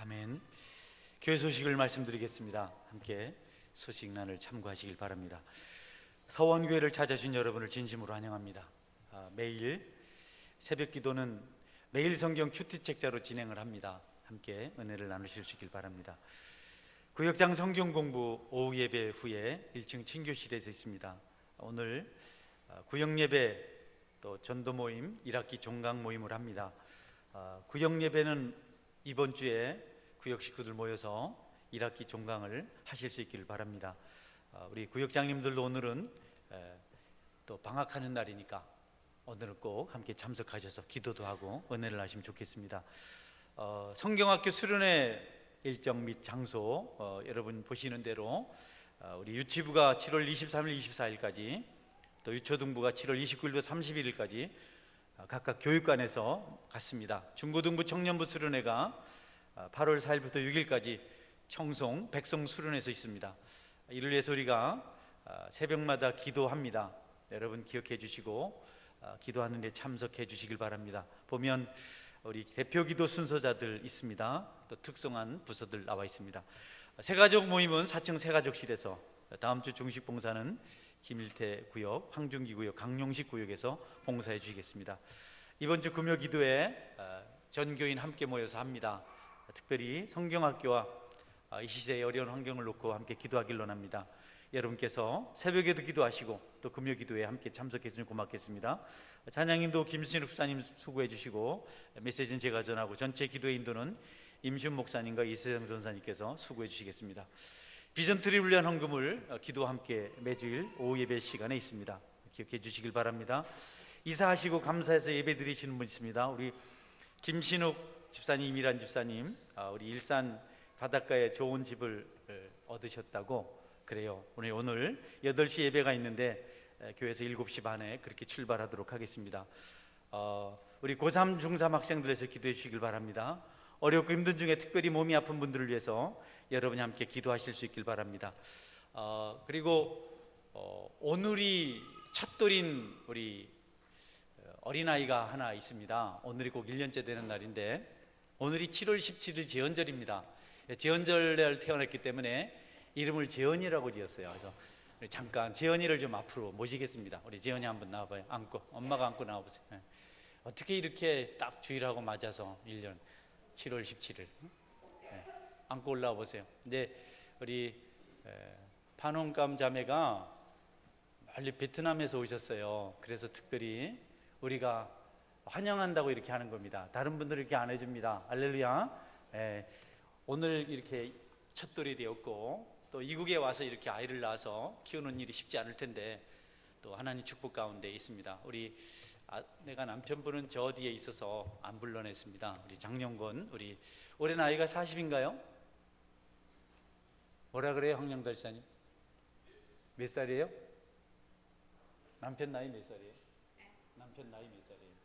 아멘. 교회 소식을 말씀드리겠습니다. 함께 소식란을 참고하시길 바랍니다. 서원교회를 찾아주신 여러분을 진심으로 환영합니다. 매일 새벽 기도는 매일 성경 큐티 책자로 진행을 합니다. 함께 은혜를 나누실 수 있길 바랍니다. 구역장 성경 공부 오후 예배 후에 1층 친교실에서 있습니다. 오늘 구역 예배 또 전도 모임 1학기 종강 모임을 합니다. 구역 예배는 이번 주에 구역 식구들 모여서 1학기 종강을 하실 수 있기를 바랍니다. 우리 구역장님들도 오늘은 또 방학하는 날이니까 오늘은 꼭 함께 참석하셔서 기도도 하고 은혜를 하시면 좋겠습니다. 성경학교 수련회 일정 및 장소 여러분 보시는 대로 우리 유치부가 7월 23일, 24일까지 또 유초등부가 7월 29일부터 31일까지 각각 교육관에서 갔습니다. 중고등부 청년부 수련회가 8월 4일부터 6일까지 청송 백성 수련회에서 있습니다. 이를 위해서 우리가 새벽마다 기도합니다. 여러분 기억해 주시고 기도하는 데 참석해 주시길 바랍니다. 보면 우리 대표 기도 순서자들 있습니다. 또 특성한 부서들 나와 있습니다. 새가족 모임은 4층 새가족실에서, 다음 주 중식 봉사는 김일태 구역, 황중기 구역, 강용식 구역에서 봉사해 주시겠습니다. 이번 주 금요 기도에 전교인 함께 모여서 합니다. 특별히 성경학교와 이 시대의 어려운 환경을 놓고 함께 기도하길 원합니다. 여러분께서 새벽에도 기도하시고 또 금요 기도에 함께 참석해 주시면 고맙겠습니다. 찬양인도 김신욱 목사님 수고해 주시고, 메시지는 제가 전하고 전체 기도의 인도는 임시훈 목사님과 이세정 전사님께서 수고해 주시겠습니다. 비전트리를 위한 헌금을 기도와 함께 매주일 오후 예배 시간에 있습니다. 기억해 주시길 바랍니다. 이사하시고 감사해서 예배 드리시는 분 있습니다. 우리 김신욱 집사님, 이미란 집사님, 우리 일산 바닷가에 좋은 집을 얻으셨다고 그래요. 오늘 8시 예배가 있는데 교회에서 7시 반에 그렇게 출발하도록 하겠습니다. 우리 고3, 중3 학생들에서 기도해 주시길 바랍니다. 어렵고 힘든 중에 특별히 몸이 아픈 분들을 위해서 여러분이 함께 기도하실 수 있길 바랍니다. 그리고 오늘이 첫돌인 우리 어린아이가 하나 있습니다. 오늘이 꼭 1년째 되는 날인데 오늘이 7월 17일 재헌절입니다. 재헌절날 태어났기 때문에 이름을 재헌이라고 지었어요. 그래서 잠깐 재헌이를 좀 앞으로 모시겠습니다. 우리 재헌이 한번 나와봐요. 안고, 엄마가 안고 나와보세요. 어떻게 이렇게 딱 주일하고 맞아서 1년 7월 17일 안고 올라와 보세요. 근데 우리 판홍감 자매가 멀리 베트남에서 오셨어요. 그래서 특별히 우리가 환영한다고 이렇게 하는 겁니다. 다른 분들은 이렇게 안 해줍니다. 할렐루야. 오늘 이렇게 첫돌이 되었고 또 이국에 와서 이렇게 아이를 낳아서 키우는 일이 쉽지 않을 텐데 또 하나님 축복 가운데 있습니다. 우리 내가 남편분은 저 뒤에 있어서 안 불러냈습니다. 우리 장영건, 우리 올해 나이가 40인가요? 뭐라 그래요, 황영달사님? 몇 살이에요? 남편 나이 몇 살이에요? 남편 나이 몇 살이에요?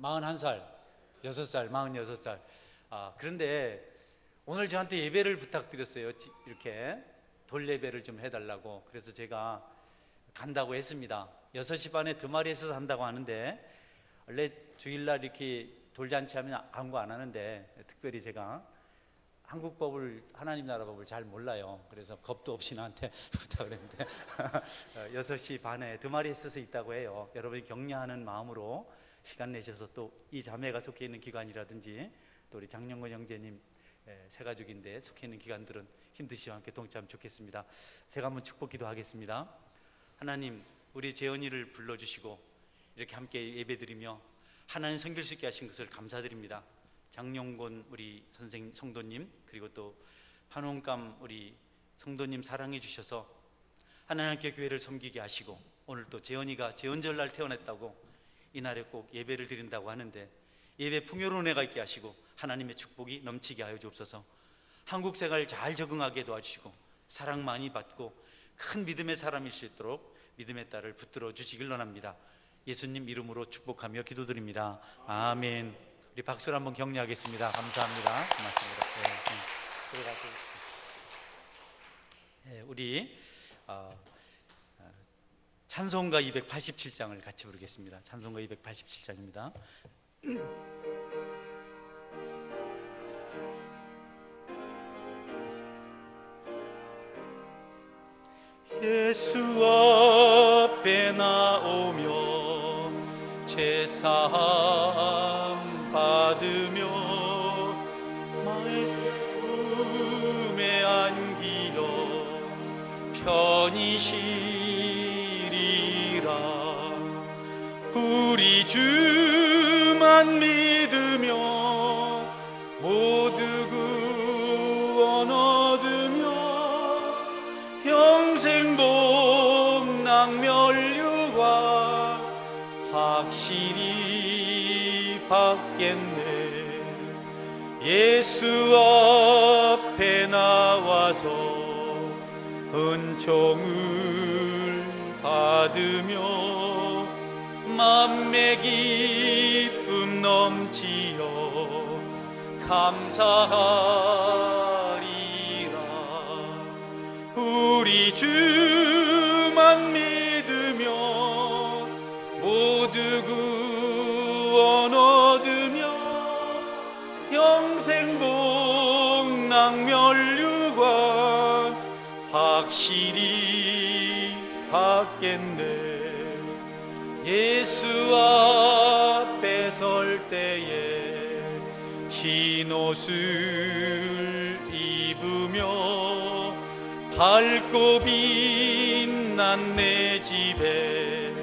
41살, 6살, 46살. 그런데 오늘 저한테 예배를 부탁드렸어요. 이렇게 돌 예배를 좀 해달라고. 그래서 제가 간다고 했습니다. 6시 반에 드마리에서 한다고 하는데 원래 주일날 이렇게 돌잔치 하면 광고 안 하는데 특별히 제가 한국 법을, 하나님 나라 법을 잘 몰라요. 그래서 겁도 없이 나한테 부탁을 했는데 6시 반에 드마리에서 있다고 해요. 여러분이 격려하는 마음으로 시간 내셔서 또 이 자매가 속해 있는 기관이라든지 또 우리 장영건 형제님 새가족인데 속해 있는 기관들은 힘드시와 함께 동참하면 좋겠습니다. 제가 한번 축복 기도하겠습니다. 하나님, 우리 재현이를 불러주시고 이렇게 함께 예배드리며 하나님 섬길 수 있게 하신 것을 감사드립니다. 장영곤 우리 선생 성도님, 그리고 또 한홍감 우리 성도님 사랑해 주셔서 하나님께 교회를 섬기게 하시고 오늘 또 재현이가 재헌절날 태어났다고 이날에 꼭 예배를 드린다고 하는데 예배 풍요로운 은혜가 있게 하시고 하나님의 축복이 넘치게 하여 주옵소서. 한국 생활 잘 적응하게 도와주시고 사랑 많이 받고 큰 믿음의 사람일 수 있도록 믿음의 딸을 붙들어 주시길 원합니다. 예수님 이름으로 축복하며 기도드립니다. 아멘. 우리 박수를 한번 격려하겠습니다. 감사합니다. 고맙습니다. 우리 찬송가 287장을 같이 부르겠습니다. 찬송가 287장입니다. 예수 앞에 나오며 제사함 받으며 말씀에 안기어 편히 쉬리라. 우리 주만 믿으며 모두 구원 얻으며 영생 복락 면류관 확실히 받겠네. 예수 앞에 나와서 은총을 받으며 맘에 기쁨 넘치어 감사하리라. 우리 주만 믿으며 모두 구원 얻으며 영생 복락 면류관 확실히 받겠네. 예수 앞에 설 때에 흰 옷을 입으며 밝고 빛난 내 집에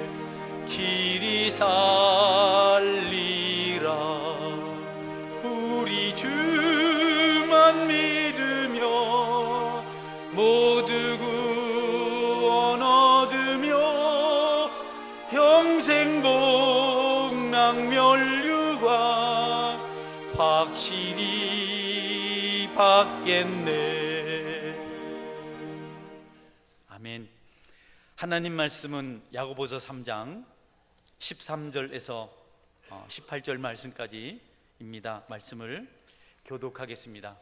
길이 살리라. 우리 주만 믿으며 모두 구원 얻으며 영생 복락 면류관 확실히 받겠네. 아멘. 하나님 말씀은 야고보서 3장 13절에서 18절 말씀까지입니다. 말씀을 교독하겠습니다.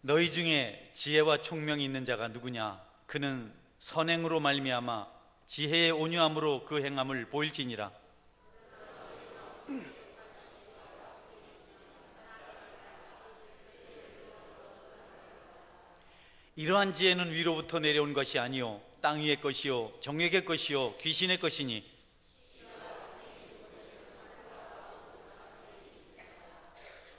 너희 중에 지혜와 총명이 있는 자가 누구냐? 그는 선행으로 말미암아 지혜의 온유함으로 그 행함을 보일지니라. 이러한 지혜는 위로부터 내려온 것이 아니요 땅 위의 것이요 정욕의 것이요 귀신의 것이니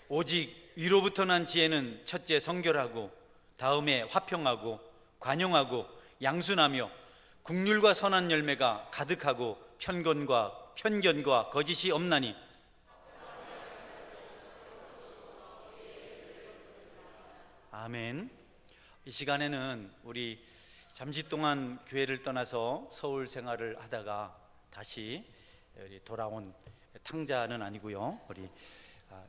오직 위로부터 난 지혜는 첫째 성결하고 다음에 화평하고 관용하고 양순하며 국률과 선한 열매가 가득하고 편견과 거짓이 없나니. 아멘. 이 시간에는 우리 잠시 동안 교회를 떠나서 서울 생활을 하다가 다시 돌아온 탕자는 아니고요, 우리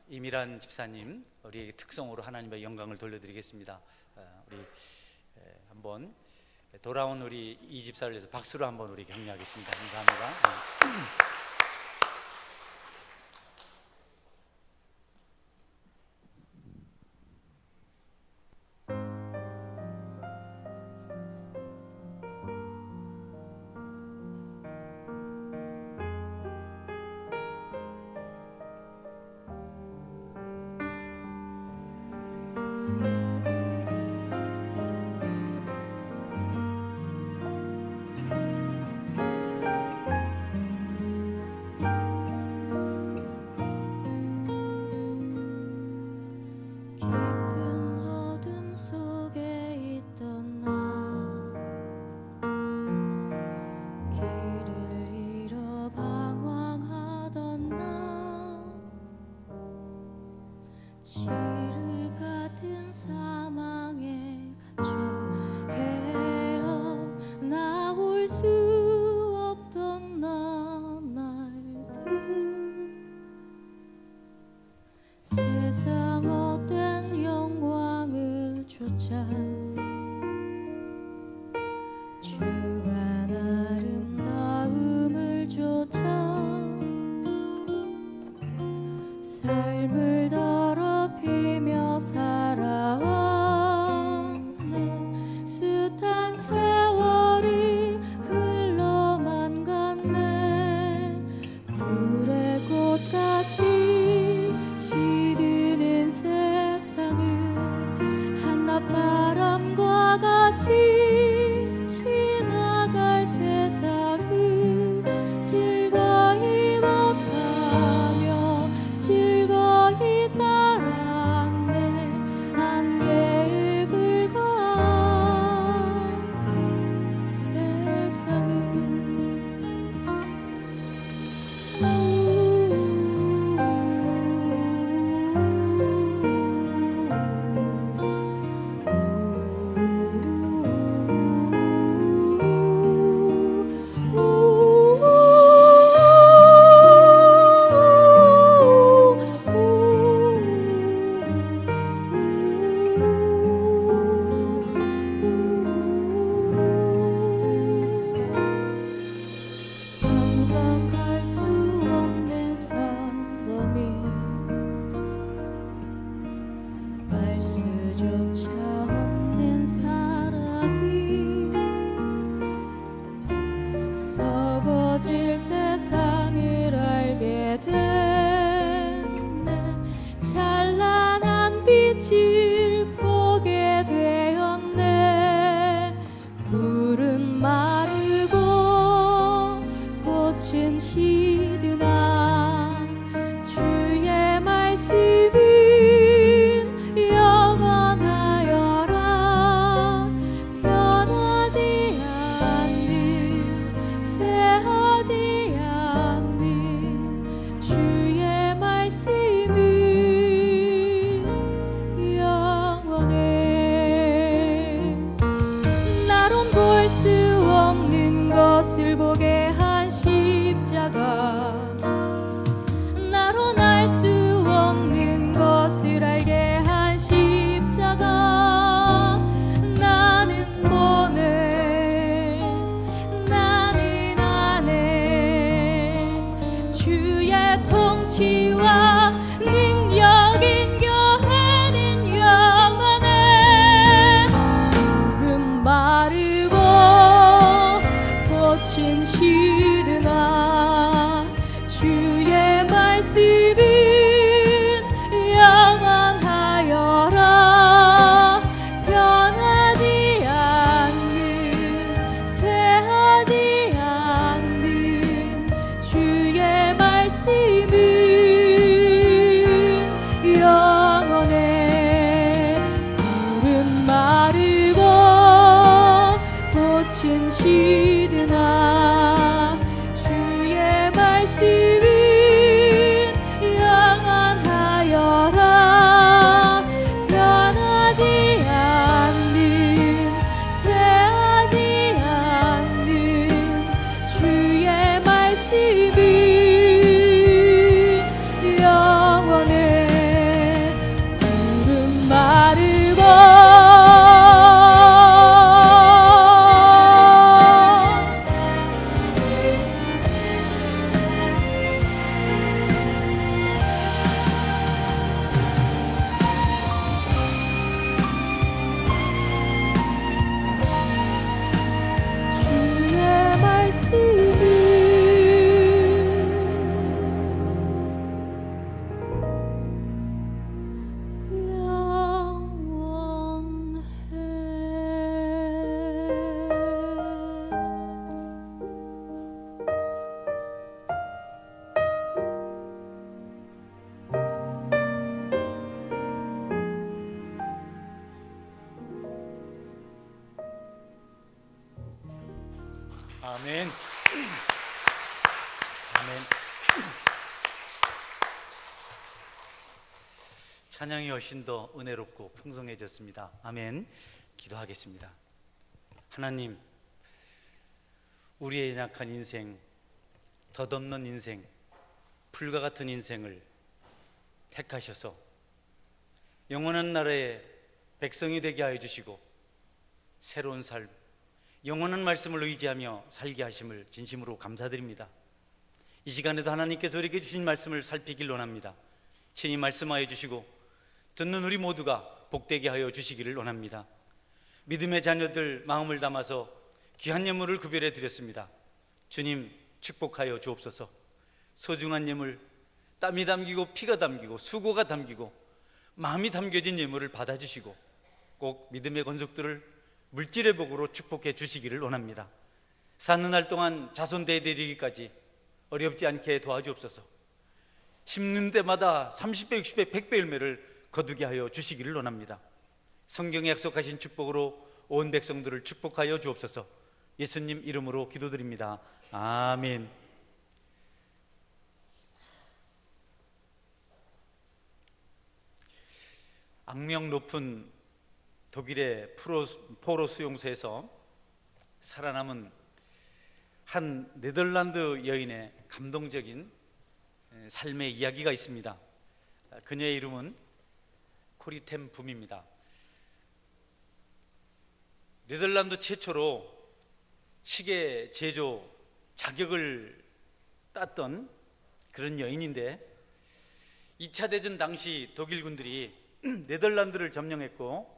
이미란 집사님, 우리 특성으로 하나님의 영광을 돌려드리겠습니다. 우리 한번 돌아온 우리 이 집사를 위해서 박수로 한번 우리 격려하겠습니다. 감사합니다. 세상 어떤 영광을 쫓아 주간 아름다움을 쫓아 삶을 더럽히며 살아왔네. 숱한 시간 세월이 흘러만 갔네. 불의 꽃같이 시드는 세상을 한낮바람과 같이 지나갈 세상을 즐거이 못하며 즐거이 따랐네. 안개에 불과한 세상을 당장 갈 수 없는 사람이 말 수조차 없는 사람이 썩어질 세상을 알게 됐네. 찬란한 빛을 보게 되었네. 불은 마르고 꽃은 시드나 주의 말씀은 영원하여라. 변하지 않는 쇠하지 않는 주의 말씀은 영원해. 나론 볼 수 없는 것을 보게 한 십자가, 나론 알 수 없는 것을 알게 한 십자가. 나는 보네, 나는 아네. 주의 통치와 능력 인교회는 영원해. 불은 마르고 꽃은 시드나 주의 말씀은 영원하여라. 변하지 않는 쇠하지 않는 주의 말씀은 영원해. 불은 마르고 꽃은 시드나 주의 말씀은 영원하여라. 변하지 않는 쇠하지 않는 주의 말씀은 영원해. 불은 마르고 주의 말씀은 아멘. 아멘. 찬양이 훨씬 더 은혜롭고 풍성해졌습니다. 아멘. 기도하겠습니다. 하나님, 우리의 연약한 인생, 덧없는 인생, 불과 같은 인생을 택하셔서 영원한 나라의 백성이 되게 하여 주시고 새로운 삶, 영원한 말씀을 의지하며 살게 하심을 진심으로 감사드립니다. 이 시간에도 하나님께서 우리에게 주신 말씀을 살피길 원합니다. 친히 말씀하여 주시고 듣는 우리 모두가 복되게 하여 주시기를 원합니다. 믿음의 자녀들 마음을 담아서 귀한 예물을 구별해 드렸습니다. 주님 축복하여 주옵소서. 소중한 예물, 땀이 담기고 피가 담기고 수고가 담기고 마음이 담겨진 예물을 받아주시고 꼭 믿음의 건속들을 물질의 복으로 축복해 주시기를 원합니다. 사는 날 동안 자손 대대리기까지 어렵지 않게 도와주옵소서. 심는 때마다 30배, 60배, 100배 열매를 거두게 하여 주시기를 원합니다. 성경에 약속하신 축복으로 온 백성들을 축복하여 주옵소서. 예수님 이름으로 기도드립니다. 아멘. 악명 높은 독일의 포로 수용소에서 살아남은 한 네덜란드 여인의 감동적인 삶의 이야기가 있습니다. 그녀의 이름은 코리템 붐입니다. 네덜란드 최초로 시계 제조 자격을 땄던 그런 여인인데 2차 대전 당시 독일군들이 네덜란드를 점령했고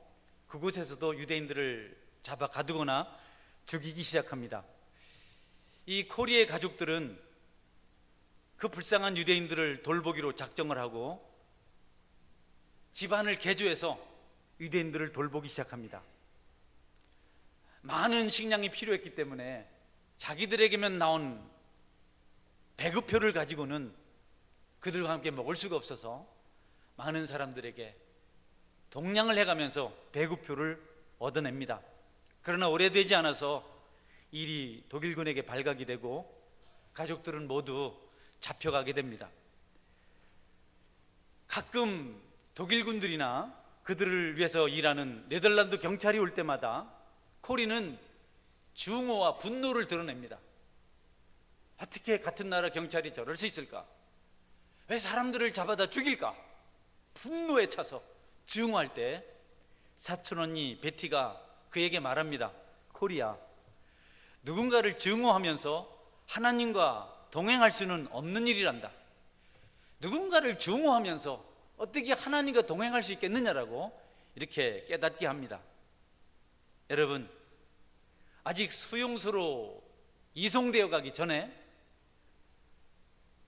그곳에서도 유대인들을 잡아 가두거나 죽이기 시작합니다. 이 코리의 가족들은 그 불쌍한 유대인들을 돌보기로 작정을 하고 집안을 개조해서 유대인들을 돌보기 시작합니다. 많은 식량이 필요했기 때문에 자기들에게만 나온 배급표를 가지고는 그들과 함께 먹을 수가 없어서 많은 사람들에게 동량을 해가면서 배급표를 얻어냅니다. 그러나 오래되지 않아서 일이 독일군에게 발각이 되고 가족들은 모두 잡혀가게 됩니다. 가끔 독일군들이나 그들을 위해서 일하는 네덜란드 경찰이 올 때마다 코리는 증오와 분노를 드러냅니다. 어떻게 같은 나라 경찰이 저럴 수 있을까? 왜 사람들을 잡아다 죽일까? 분노에 차서 증오할 때 사촌 언니 베티가 그에게 말합니다. 코리야, 누군가를 증오하면서 하나님과 동행할 수는 없는 일이란다. 누군가를 증오하면서 어떻게 하나님과 동행할 수 있겠느냐라고 이렇게 깨닫게 합니다. 여러분, 아직 수용소로 이송되어 가기 전에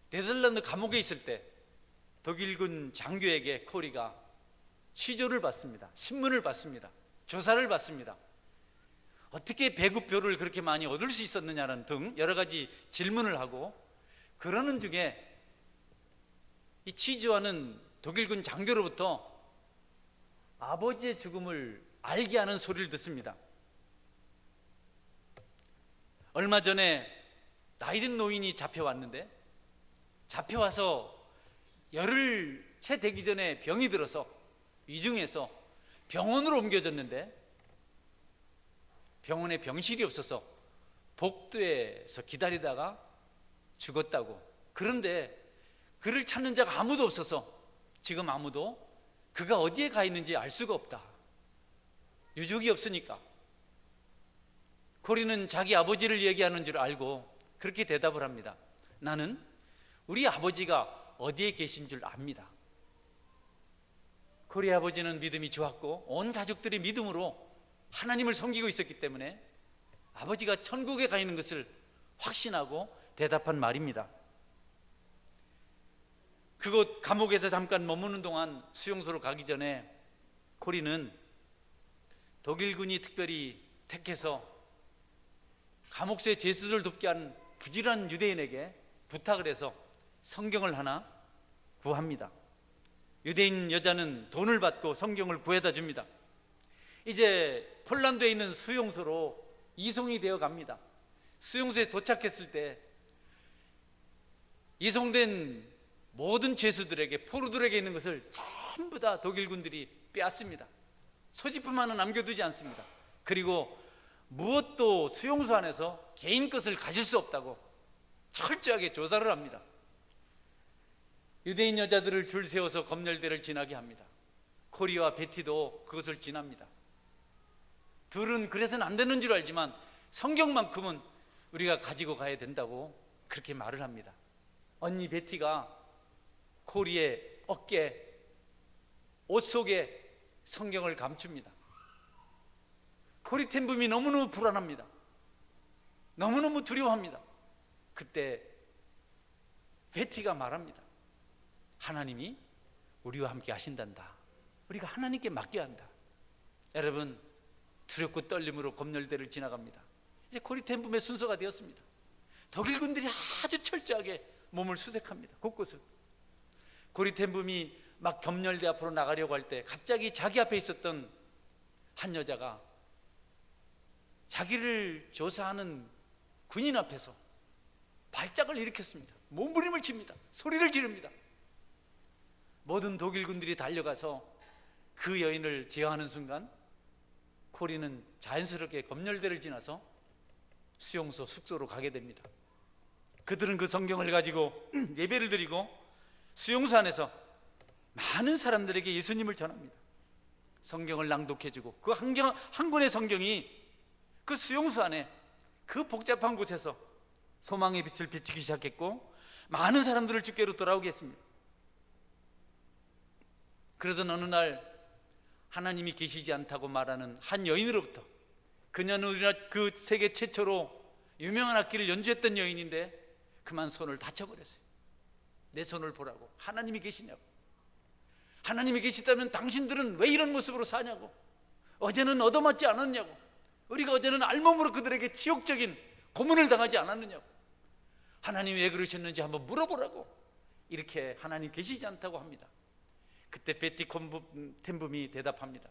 네덜란드 감옥에 있을 때 독일군 장교에게 코리가 취조를 받습니다. 신문을 받습니다. 조사를 받습니다. 어떻게 배급표를 그렇게 많이 얻을 수 있었느냐는 등 여러 가지 질문을 하고 그러는 중에 이 취조하는 독일군 장교로부터 아버지의 죽음을 알게 하는 소리를 듣습니다. 얼마 전에 나이든 노인이 잡혀왔는데 잡혀와서 열흘 채 되기 전에 병이 들어서 위중해서 병원으로 옮겨졌는데 병원에 병실이 없어서 복도에서 기다리다가 죽었다고. 그런데 그를 찾는 자가 아무도 없어서 지금 아무도 그가 어디에 가 있는지 알 수가 없다. 유족이 없으니까. 코리는 자기 아버지를 얘기하는 줄 알고 그렇게 대답을 합니다. 나는 우리 아버지가 어디에 계신 줄 압니다. 코리 아버지는 믿음이 좋았고 온 가족들이 믿음으로 하나님을 섬기고 있었기 때문에 아버지가 천국에 가 있는 것을 확신하고 대답한 말입니다. 그곳 감옥에서 잠깐 머무는 동안 수용소로 가기 전에 코리는 독일군이 특별히 택해서 감옥소의 죄수들 돕게 한 부지런한 유대인에게 부탁을 해서 성경을 하나 구합니다. 유대인 여자는 돈을 받고 성경을 구해다 줍니다. 이제 폴란드에 있는 수용소로 이송이 되어 갑니다. 수용소에 도착했을 때 이송된 모든 죄수들에게, 포로들에게 있는 것을 전부 다 독일군들이 빼앗습니다. 소지품 하나 남겨두지 않습니다. 그리고 무엇도 수용소 안에서 개인 것을 가질 수 없다고 철저하게 조사를 합니다. 유대인 여자들을 줄 세워서 검열대를 지나게 합니다. 코리와 베티도 그것을 지납니다. 둘은 그래서는 안 되는 줄 알지만 성경만큼은 우리가 가지고 가야 된다고 그렇게 말을 합니다. 언니 베티가 코리의 어깨, 옷 속에 성경을 감춥니다. 코리 텐붐이 너무너무 불안합니다. 너무너무 두려워합니다. 그때 베티가 말합니다. 하나님이 우리와 함께 하신단다. 우리가 하나님께 맡겨야 한다. 여러분, 두렵고 떨림으로 검열대를 지나갑니다. 이제 코리 텐붐의 순서가 되었습니다. 독일군들이 아주 철저하게 몸을 수색합니다. 곳곳을. 코리 텐붐이 막 검열대 앞으로 나가려고 할 때 갑자기 자기 앞에 있었던 한 여자가 자기를 조사하는 군인 앞에서 발작을 일으켰습니다. 몸부림을 칩니다. 소리를 지릅니다. 모든 독일군들이 달려가서 그 여인을 제어하는 순간 코리는 자연스럽게 검열대를 지나서 수용소 숙소로 가게 됩니다. 그들은 그 성경을 가지고 예배를 드리고 수용소 안에서 많은 사람들에게 예수님을 전합니다. 성경을 낭독해주고 그 한 권의 성경이 그 수용소 안에 그 복잡한 곳에서 소망의 빛을 비추기 시작했고 많은 사람들을 주께로 돌아오게 했습니다. 그러던 어느 날 하나님이 계시지 않다고 말하는 한 여인으로부터, 그녀는 우리나라 그 세계 최초로 유명한 악기를 연주했던 여인인데 그만 손을 다쳐버렸어요. 내 손을 보라고. 하나님이 계시냐고. 하나님이 계시다면 당신들은 왜 이런 모습으로 사냐고. 어제는 얻어맞지 않았냐고. 우리가 어제는 알몸으로 그들에게 지옥적인 고문을 당하지 않았느냐고. 하나님이 왜 그러셨는지 한번 물어보라고. 이렇게 하나님 계시지 않다고 합니다. 그때 베티 텐붐이 대답합니다.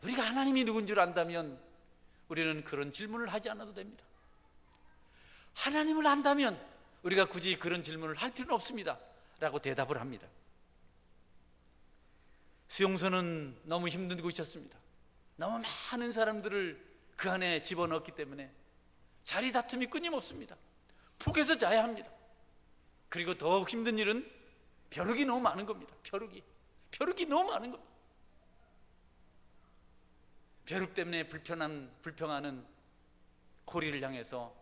우리가 하나님이 누군 줄 안다면 우리는 그런 질문을 하지 않아도 됩니다. 하나님을 안다면 우리가 굳이 그런 질문을 할 필요는 없습니다 라고 대답을 합니다. 수용소는 너무 힘든 곳이었습니다. 너무 많은 사람들을 그 안에 집어넣었기 때문에 자리 다툼이 끊임없습니다. 폭에서 자야 합니다. 그리고 더 힘든 일은 벼룩이 너무 많은 겁니다. 벼룩이 너무 많은 겁니다. 벼룩 때문에 불평하는 코리를 향해서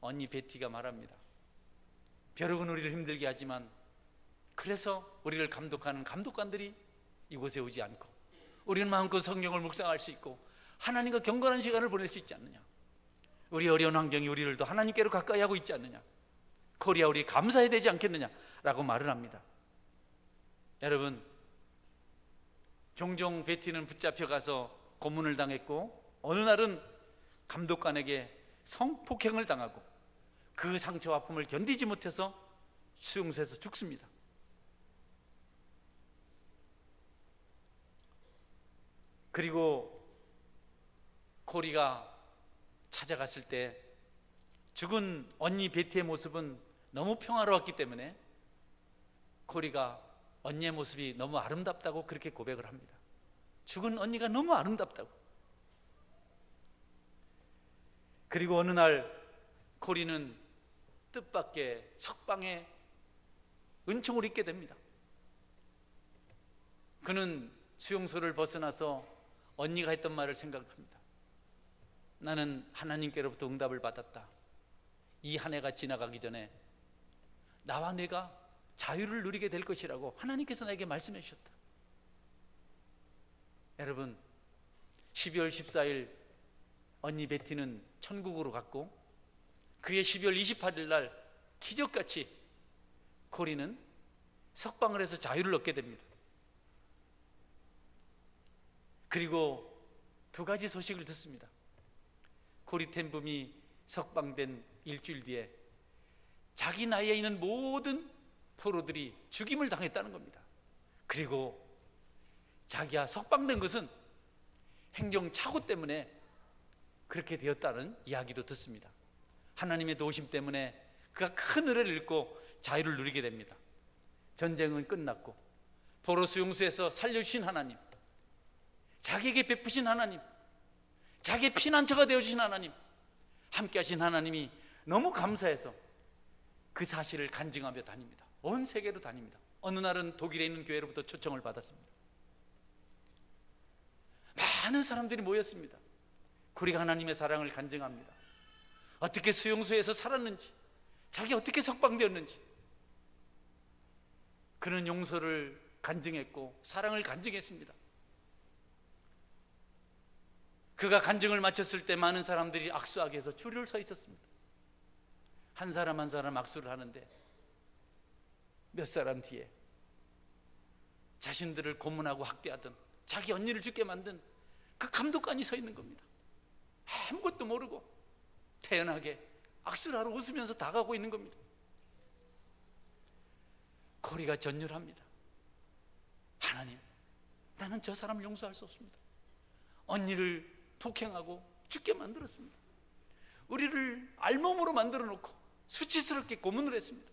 언니 베티가 말합니다. 벼룩은 우리를 힘들게 하지만 그래서 우리를 감독하는 감독관들이 이곳에 오지 않고 우리는 마음껏 성경을 묵상할 수 있고 하나님과 경건한 시간을 보낼 수 있지 않느냐. 우리 어려운 환경이 우리를 더 하나님께로 가까이 하고 있지 않느냐. 코리아, 우리 감사해야 되지 않겠느냐라고 말을 합니다. 여러분, 종종 베티는 붙잡혀가서 고문을 당했고 어느 날은 감독관에게 성폭행을 당하고 그 상처와 아픔을 견디지 못해서 수용소에서 죽습니다. 그리고 코리가 찾아갔을 때 죽은 언니 베티의 모습은 너무 평화로웠기 때문에 코리가 언니의 모습이 너무 아름답다고 그렇게 고백을 합니다. 죽은 언니가 너무 아름답다고. 그리고 어느 날 코리는 뜻밖의 석방의 은총을 입게 됩니다. 그는 수용소를 벗어나서 언니가 했던 말을 생각합니다. 나는 하나님께로부터 응답을 받았다. 이 한 해가 지나가기 전에 나와 내가 자유를 누리게 될 것이라고 하나님께서 나에게 말씀해 주셨다. 여러분, 12월 14일 언니 베티는 천국으로 갔고 그의 12월 28일 날 기적같이 코리는 석방을 해서 자유를 얻게 됩니다. 그리고 두 가지 소식을 듣습니다. 코리 텐붐이 석방된 일주일 뒤에 자기 나이에 있는 모든 포로들이 죽임을 당했다는 겁니다. 그리고 자기가 석방된 것은 행정착오 때문에 그렇게 되었다는 이야기도 듣습니다. 하나님의 도우심 때문에 그가 큰 은혜를 잃고 자유를 누리게 됩니다. 전쟁은 끝났고 포로 수용소에서 살려주신 하나님, 자기에게 베푸신 하나님, 자기의 피난처가 되어주신 하나님, 함께 하신 하나님이 너무 감사해서 그 사실을 간증하며 다닙니다. 온 세계로 다닙니다. 어느 날은 독일에 있는 교회로부터 초청을 받았습니다. 많은 사람들이 모였습니다. 우리가 하나님의 사랑을 간증합니다. 어떻게 수용소에서 살았는지, 자기 어떻게 석방되었는지, 그런 용서를 간증했고 사랑을 간증했습니다. 그가 간증을 마쳤을 때 많은 사람들이 악수하기 위해서 줄을 서 있었습니다. 한 사람 한 사람 악수를 하는데 몇 사람 뒤에 자신들을 고문하고 학대하던 자기 언니를 죽게 만든 그 감독관이 서 있는 겁니다. 아무것도 모르고 태연하게 악수를 하러 웃으면서 다가오고 있는 겁니다. 코리가 전율합니다. 하나님, 나는 저 사람을 용서할 수 없습니다. 언니를 폭행하고 죽게 만들었습니다. 우리를 알몸으로 만들어 놓고 수치스럽게 고문을 했습니다.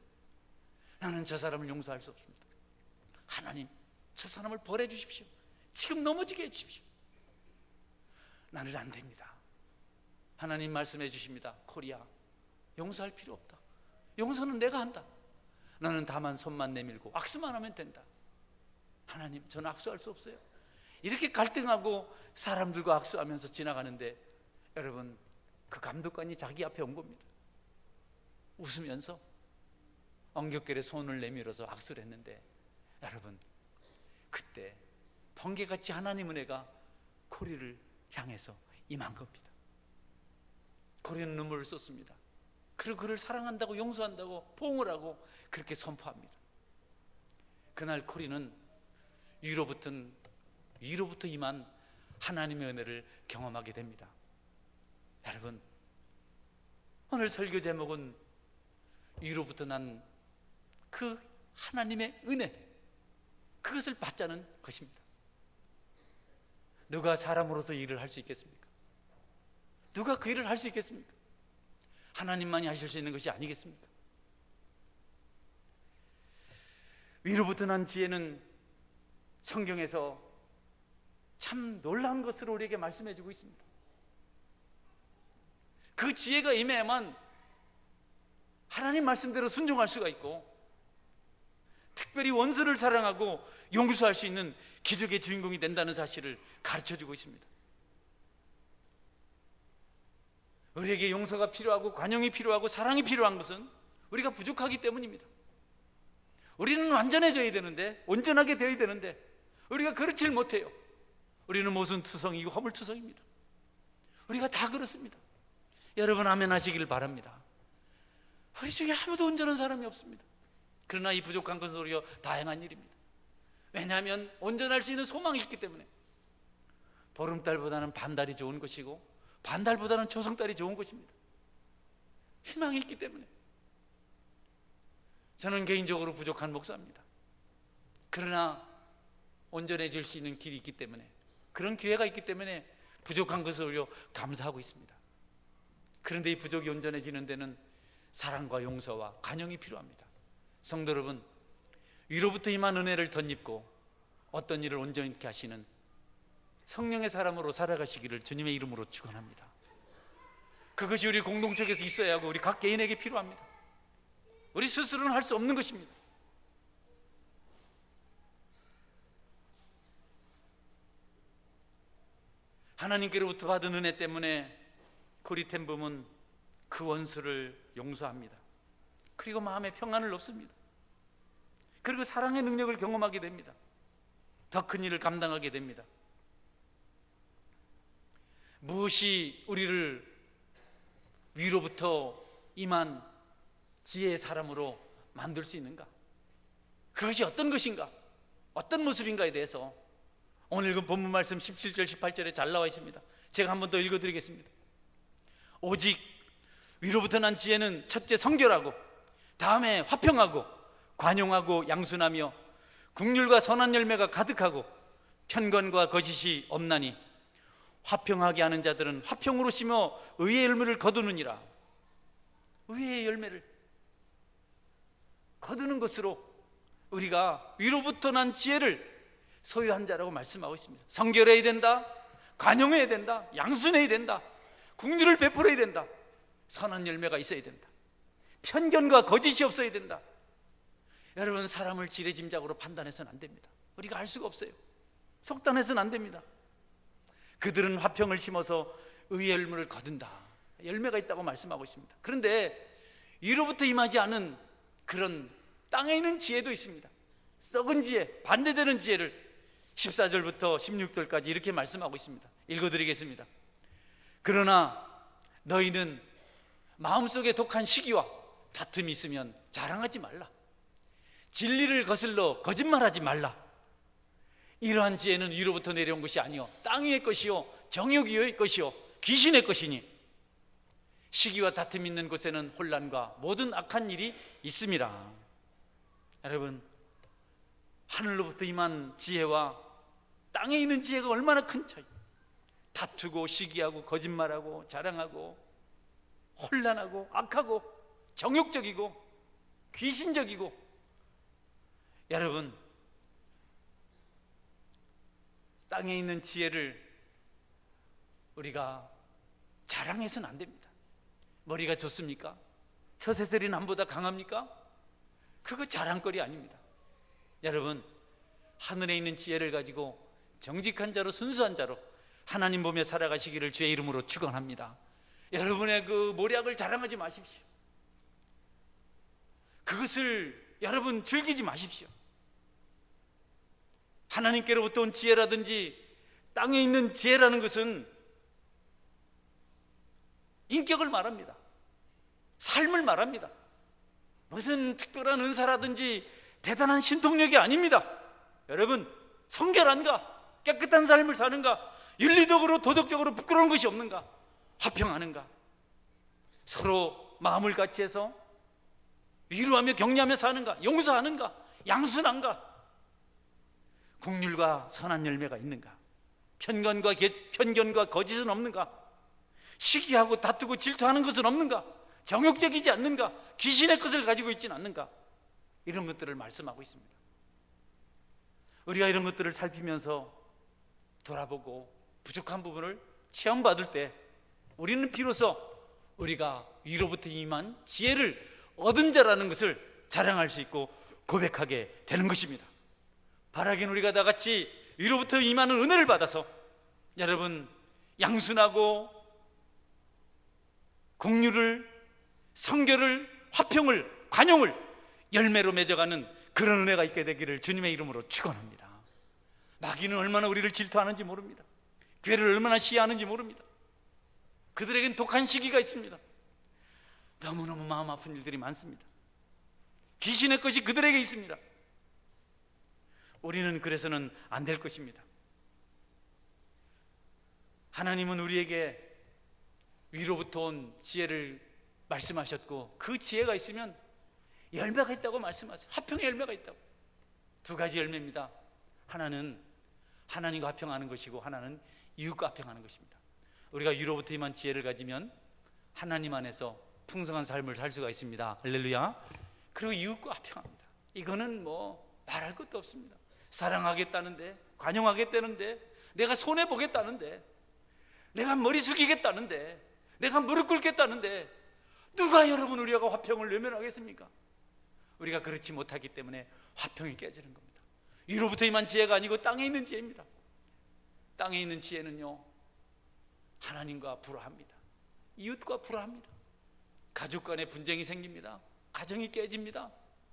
나는 저 사람을 용서할 수 없습니다. 하나님, 저 사람을 벌해 주십시오. 지금 넘어지게 해 주십시오. 나는 안 됩니다. 하나님 말씀해 주십니다. 코리야, 용서할 필요 없다. 용서는 내가 한다. 너는 다만 손만 내밀고 악수만 하면 된다. 하나님, 저는 악수할 수 없어요. 이렇게 갈등하고 사람들과 악수하면서 지나가는데, 여러분, 그 감독관이 자기 앞에 온 겁니다. 웃으면서 엉겹결에 손을 내밀어서 악수를 했는데, 여러분, 그때 번개같이 하나님 은혜가 코리를 향해서 임한 겁니다. 코리는 눈물을 쏟습니다. 그리고 그를 사랑한다고, 용서한다고 포옹을 하고 그렇게 선포합니다. 그날 코리는 위로부터 임한 하나님의 은혜를 경험하게 됩니다. 여러분, 오늘 설교 제목은 위로부터 난 그 하나님의 은혜, 그것을 받자는 것입니다. 누가 사람으로서 일을 할 수 있겠습니까? 누가 그 일을 할 수 있겠습니까? 하나님만이 하실 수 있는 것이 아니겠습니까? 위로부터 난 지혜는 성경에서 참 놀라운 것으로 우리에게 말씀해 주고 있습니다. 그 지혜가 임해야만 하나님 말씀대로 순종할 수가 있고, 특별히 원수를 사랑하고 용서할 수 있는 기적의 주인공이 된다는 사실을 가르쳐 주고 있습니다. 우리에게 용서가 필요하고 관용이 필요하고 사랑이 필요한 것은 우리가 부족하기 때문입니다. 우리는 완전해져야 되는데, 온전하게 되어야 되는데 우리가 그렇지 못해요. 우리는 모순투성이고 허물투성입니다. 우리가 다 그렇습니다. 여러분, 아멘 하시길 바랍니다. 우리 중에 아무도 온전한 사람이 없습니다. 그러나 이 부족한 것은 오히려 다행한 일입니다. 왜냐하면 온전할 수 있는 소망이 있기 때문에. 보름달보다는 반달이 좋은 것이고 반달보다는 조성달이 좋은 것입니다. 희망이 있기 때문에. 저는 개인적으로 부족한 목사입니다. 그러나 온전해질 수 있는 길이 있기 때문에, 그런 기회가 있기 때문에 부족한 것을 오히려 감사하고 있습니다. 그런데 이 부족이 온전해지는 데는 사랑과 용서와 관용이 필요합니다. 성도 여러분, 위로부터 임한 은혜를 덧입고 어떤 일을 온전히 하시는 성령의 사람으로 살아가시기를 주님의 이름으로 축원합니다. 그것이 우리 공동체에서 있어야 하고 우리 각 개인에게 필요합니다. 우리 스스로는 할 수 없는 것입니다. 하나님께로부터 받은 은혜 때문에 코리텐붐은 그 원수를 용서합니다. 그리고 마음에 평안을 얻습니다. 그리고 사랑의 능력을 경험하게 됩니다. 더 큰 일을 감당하게 됩니다. 무엇이 우리를 위로부터 임한 지혜의 사람으로 만들 수 있는가? 그것이 어떤 것인가? 어떤 모습인가에 대해서 오늘 읽은 본문 말씀 17절 18절에 잘 나와 있습니다. 제가 한 번 더 읽어드리겠습니다. 오직 위로부터 난 지혜는 첫째 성결하고, 다음에 화평하고 관용하고 양순하며 국률과 선한 열매가 가득하고 편견과 거짓이 없나니 화평하게 하는 자들은 화평으로 심어 의의 열매를 거두느니라. 의의 열매를 거두는 것으로 우리가 위로부터 난 지혜를 소유한 자라고 말씀하고 있습니다. 성결해야 된다, 관용해야 된다, 양순해야 된다, 국률을 베풀어야 된다, 선한 열매가 있어야 된다, 편견과 거짓이 없어야 된다. 여러분, 사람을 지레짐작으로 판단해서는 안 됩니다. 우리가 알 수가 없어요. 속단해서는 안 됩니다. 그들은 화평을 심어서 의의 열매를 거둔다. 열매가 있다고 말씀하고 있습니다. 그런데 이로부터 임하지 않은 그런 땅에 있는 지혜도 있습니다. 썩은 지혜, 반대되는 지혜를 14절부터 16절까지 이렇게 말씀하고 있습니다. 읽어드리겠습니다. 그러나 너희는 마음속에 독한 시기와 다툼이 있으면 자랑하지 말라. 진리를 거슬러 거짓말하지 말라. 이러한 지혜는 위로부터 내려온 것이 아니요 땅 위의 것이요 정욕의 것이요 귀신의 것이니 시기와 다툼이 있는 곳에는 혼란과 모든 악한 일이 있음이라. 여러분, 하늘로부터 임한 지혜와 땅에 있는 지혜가 얼마나 큰 차이. 다투고 시기하고 거짓말하고 자랑하고 혼란하고 악하고 정욕적이고 귀신적이고. 여러분, 땅에 있는 지혜를 우리가 자랑해서는 안 됩니다. 머리가 좋습니까? 처세술이 남보다 강합니까? 그거 자랑거리 아닙니다. 여러분, 하늘에 있는 지혜를 가지고 정직한 자로 순수한 자로 하나님 보며 살아가시기를 주의 이름으로 축원합니다. 여러분의 그 모략을 자랑하지 마십시오. 그것을 여러분 즐기지 마십시오. 하나님께로부터 온 지혜라든지 땅에 있는 지혜라는 것은 인격을 말합니다. 삶을 말합니다. 무슨 특별한 은사라든지 대단한 신통력이 아닙니다. 여러분, 성결한가? 깨끗한 삶을 사는가? 윤리적으로 도덕적으로 부끄러운 것이 없는가? 화평하는가? 서로 마음을 같이 해서 위로하며 격려하며 사는가? 용서하는가? 양순한가? 긍휼과 선한 열매가 있는가? 편견과 거짓은 없는가? 시기하고 다투고 질투하는 것은 없는가? 정욕적이지 않는가? 귀신의 것을 가지고 있지는 않는가? 이런 것들을 말씀하고 있습니다. 우리가 이런 것들을 살피면서 돌아보고 부족한 부분을 체험받을 때 우리는 비로소 우리가 위로부터 임한 지혜를 얻은 자라는 것을 자랑할 수 있고 고백하게 되는 것입니다. 바라긴 우리가 다 같이 위로부터 임하는 은혜를 받아서 여러분, 양순하고 긍휼을, 성결을, 화평을, 관용을 열매로 맺어가는 그런 은혜가 있게 되기를 주님의 이름으로 축원합니다. 마귀는 얼마나 우리를 질투하는지 모릅니다. 교회를 얼마나 시해하는지 모릅니다. 그들에겐 독한 시기가 있습니다. 너무너무 마음 아픈 일들이 많습니다. 귀신의 것이 그들에게 있습니다. 우리는 그래서는 안 될 것입니다. 하나님은 우리에게 위로부터 온 지혜를 말씀하셨고 그 지혜가 있으면 열매가 있다고 말씀하세요. 화평의 열매가 있다고. 두 가지 열매입니다. 하나는 하나님과 화평하는 것이고 하나는 이웃과 화평하는 것입니다. 우리가 위로부터 임한 지혜를 가지면 하나님 안에서 풍성한 삶을 살 수가 있습니다. 할렐루야. 그리고 이웃과 화평합니다. 이거는 뭐 말할 것도 없습니다. 사랑하겠다는데, 관용하겠다는데, 내가 손해보겠다는데, 내가 머리 숙이겠다는데, 내가 무릎 꿇겠다는데 누가 여러분 우리가 화평을 외면하겠습니까? 우리가 그렇지 못하기 때문에 화평이 깨지는 겁니다. 위로부터 임한 지혜가 아니고 땅에 있는 지혜입니다. 땅에 있는 지혜는요, 하나님과 불화합니다. 이웃과 불화합니다. 가족 간에 분쟁이 생깁니다. 가정이 깨집니다.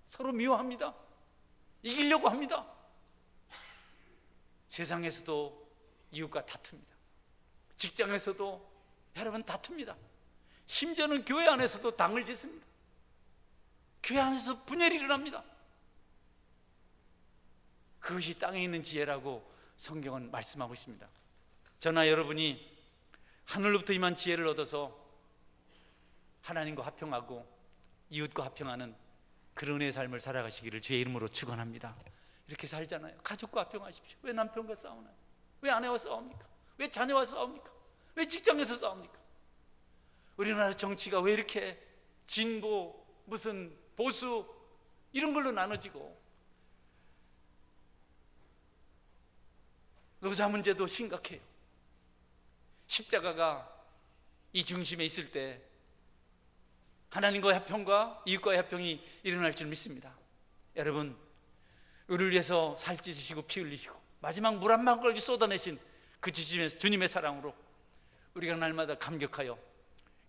서로 미워합니다. 이기려고 합니다. 세상에서도 이웃과 다툽니다. 직장에서도 여러분 다툽니다. 심지어는 교회 안에서도 당을 짓습니다. 교회 안에서 분열이 일어납니다. 그것이 땅에 있는 지혜라고 성경은 말씀하고 있습니다. 저나 여러분이 하늘로부터 임한 지혜를 얻어서 하나님과 화평하고 이웃과 화평하는 그런 은혜의 삶을 살아가시기를 주의 이름으로 축원합니다. 이렇게 살잖아요. 가족과 화평하십시오. 왜 남편과 싸우나요? 왜 아내와 싸웁니까? 왜 자녀와 싸웁니까? 왜 직장에서 싸웁니까? 우리나라 정치가 왜 이렇게 진보, 무슨 보수 이런 걸로 나눠지고, 노사 문제도 심각해요. 십자가가 이 중심에 있을 때 하나님과의 화평과 이웃과의 화평이 일어날 줄 믿습니다. 여러분, 의를 위해서 살 찢으시고 피 흘리시고 마지막 물 한 방울까지 쏟아내신 그 주님의 사랑으로 우리가 날마다 감격하여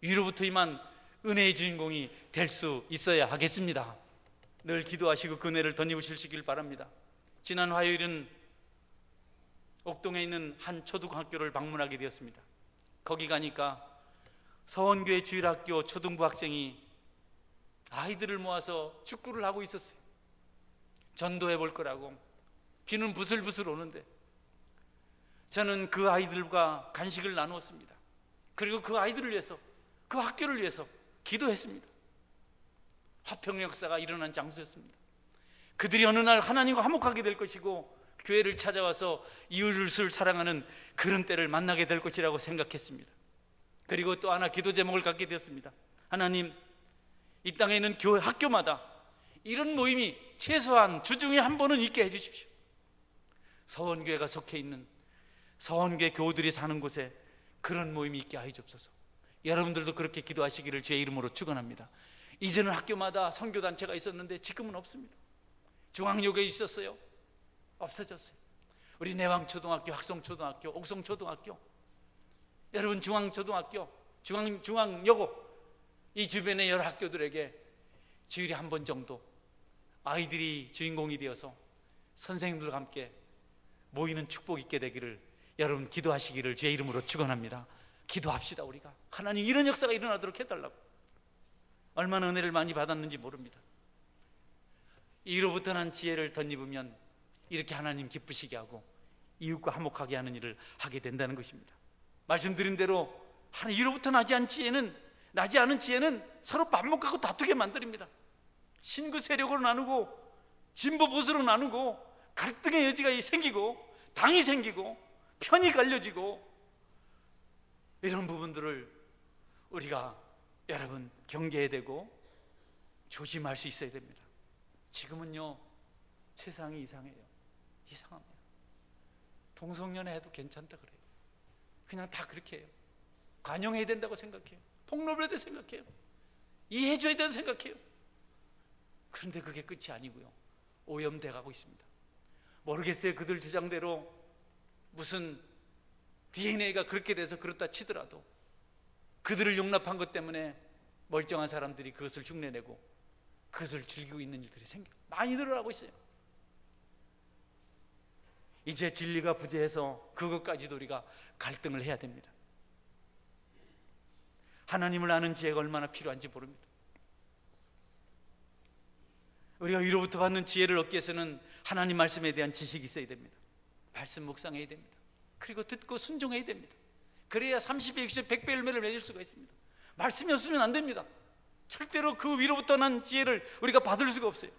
위로부터 임한 은혜의 주인공이 될 수 있어야 하겠습니다. 늘 기도하시고 그 은혜를 덧입으시길 바랍니다. 지난 화요일은 옥동에 있는 한 초등학교를 방문하게 되었습니다. 거기 가니까 서원교회 주일학교 초등부 학생이 아이들을 모아서 축구를 하고 있었어요. 전도해 볼 거라고. 비는 부슬부슬 오는데 저는 그 아이들과 간식을 나누었습니다. 그리고 그 아이들을 위해서, 그 학교를 위해서 기도했습니다. 화평 역사가 일어난 장소였습니다. 그들이 어느 날 하나님과 화목하게 될 것이고 교회를 찾아와서 이웃을 사랑하는 그런 때를 만나게 될 것이라고 생각했습니다. 그리고 또 하나 기도 제목을 갖게 되었습니다. 하나님, 이 땅에 있는 교회 학교마다 이런 모임이 최소한 주중에 한 번은 있게 해주십시오. 서원교회가 속해 있는 서원교회 교우들이 사는 곳에 그런 모임이 있게 하여 주옵소서. 여러분들도 그렇게 기도하시기를 주의 이름으로 축원합니다. 이제는 학교마다 선교단체가 있었는데 지금은 없습니다. 중앙역에 있었어요. 없어졌어요. 우리 내왕초등학교, 학성초등학교, 옥성초등학교, 여러분 중앙초등학교, 중앙여고, 이 주변의 여러 학교들에게 주일에 한 번 정도 아이들이 주인공이 되어서 선생님들과 함께 모이는 축복 있게 되기를 여러분 기도하시기를 주의 이름으로 축원합니다. 기도합시다. 우리가 하나님 이런 역사가 일어나도록 해달라고. 얼마나 은혜를 많이 받았는지 모릅니다. 이로부터 난 지혜를 덧입으면 이렇게 하나님 기쁘시게 하고 이웃과 화목하게 하는 일을 하게 된다는 것입니다. 말씀드린 대로 이로부터 나지 않은 지혜는 서로 반목하고 다투게 만듭니다. 신구 세력으로 나누고 진보 보수로 나누고 갈등의 여지가 생기고 당이 생기고 편이 갈려지고 이런 부분들을 우리가 여러분 경계해야 되고 조심할 수 있어야 됩니다. 지금은요 세상이 이상합니다. 동성연애 해도 괜찮다 그래요. 그냥 다 그렇게 해요. 관용해야 된다고 생각해요. 폭로해야 된다고 생각해요. 이해해줘야 된다고 생각해요. 그런데 그게 끝이 아니고요, 오염돼 가고 있습니다. 모르겠어요. 그들 주장대로 무슨 DNA가 그렇게 돼서 그렇다 치더라도 그들을 용납한 것 때문에 멀쩡한 사람들이 그것을 흉내내고 그것을 즐기고 있는 일들이 많이 늘어나고 있어요. 이제 진리가 부재해서 그것까지도 우리가 갈등을 해야 됩니다. 하나님을 아는 지혜가 얼마나 필요한지 모릅니다. 우리가 위로부터 받는 지혜를 얻기 위해서는 하나님 말씀에 대한 지식이 있어야 됩니다. 말씀 묵상해야 됩니다. 그리고 듣고 순종해야 됩니다. 그래야 30배, 60배, 100배 열매를 맺을 수가 있습니다. 말씀이 없으면 안 됩니다. 절대로 그 위로부터 난 지혜를 우리가 받을 수가 없어요.